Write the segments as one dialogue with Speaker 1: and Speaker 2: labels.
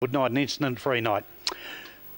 Speaker 1: Good night, an incident-free night.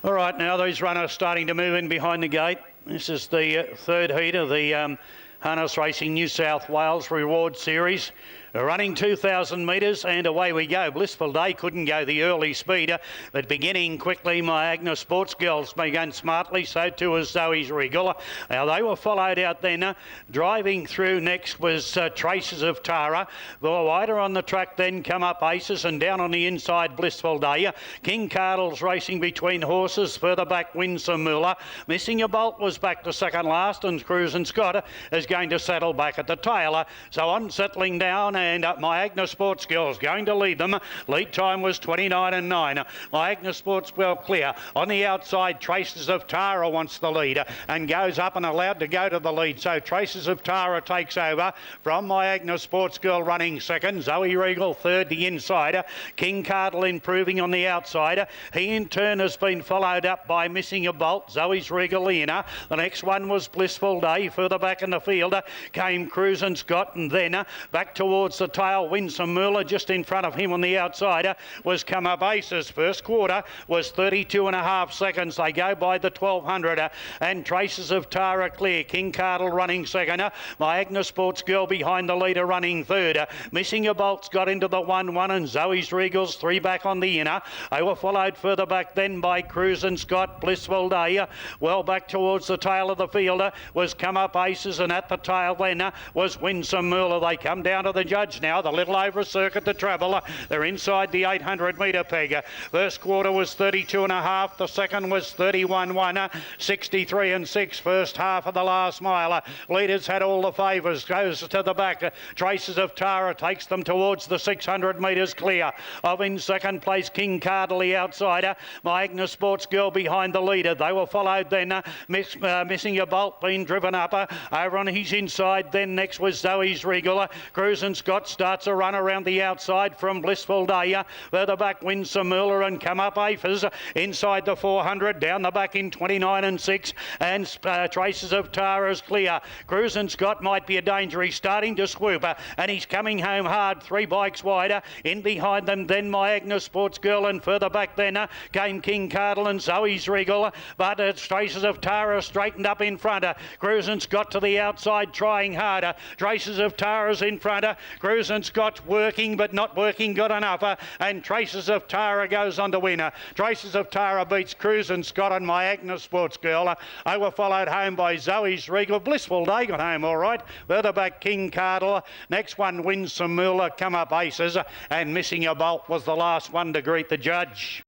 Speaker 1: All right, now these runners starting to move in behind the gate. This is the third heat of the Harness Racing New South Wales Reward Series. Running 2,000 metres and away we go. Blissful Day couldn't go the early speed, but beginning quickly, my Agnes Sports Girls began smartly, so too was Zoe's Regal. Now they were followed out then. Driving through next was Traces of Tara. The wider on the track then come up Aces, and down on the inside Blissful Day. King Cardle's racing between horses. Further back Winsome Muller. Missing a Bolt was back to second last, and Cruisin' Scott is going to settle back at the tail. So on settling down, and my Agnes Sports Girls going to lead them. Lead time was 29.9. My Agnes Sports well clear. On the outside, Traces of Tara wants the lead and goes up and allowed to go to the lead. So Traces of Tara takes over from my Agnes Sports Girl running second. Zoe Regal third, the inside. King Cardle improving on the outside. He in turn has been followed up by Missing a Bolt. Zoe's Regal the inner. The next one was Blissful Day. Further back in the field came Cruisin' Scott, and then back towards the tail, Winsome Muller. Just in front of him on the outside was Come Up Aces. First quarter was 32.5 seconds. They go by the 1200 and Traces of Tara clear. King Cardle running second. My Agnes Sports Girl behind the leader running third. Missing a Bolt's got into the 1-1 and Zoe's Regals three back on the inner. They were followed further back then by Cruisin' Scott. Blissful Day well back towards the tail of the field was Come Up Aces, and at the tail then was Winsome Muller. They come down to the judge now, the little over circuit to travel. They're inside the 800 metre peg. First quarter was 32.5, the second was 31.1, 63.6 first half of the last mile. Leaders had all the favours, goes to the back. Traces of Tara takes them towards the 600 metres clear. Of in second place King Cardle the outsider. My Agnes Sports Girl behind the leader. They were followed then, Missing a Bolt being driven up over on his inside. Then next was Zoe's Regal. Cruisin' Scott starts a run around the outside from Blissful Day. Further back Winsome Muller and Come Up Aces inside the 400. Down the back in 29.6 and Traces of Tara's clear. Cruisin' Scott might be a danger. He's starting to swoop and he's coming home hard. Three bikes wider. In behind them then my Agnes Sports Girl, and further back then came King Cardle and Zoe's Regal. But Traces of Tara straightened up in front. Cruisin' Scott to the outside trying harder. Traces of Tara's in front. Cruisin' Scott working but not working good enough, and Traces of Tara goes on to win. Traces of Tara beats Cruisin' Scott and my Agnes Sports Girl. They were followed home by Zoe's Regal. Blissful Day got home all right. Further back King Cardle. Next one Winsome Muller, Come Up Aces, and Missing a Bolt was the last one to greet the judge.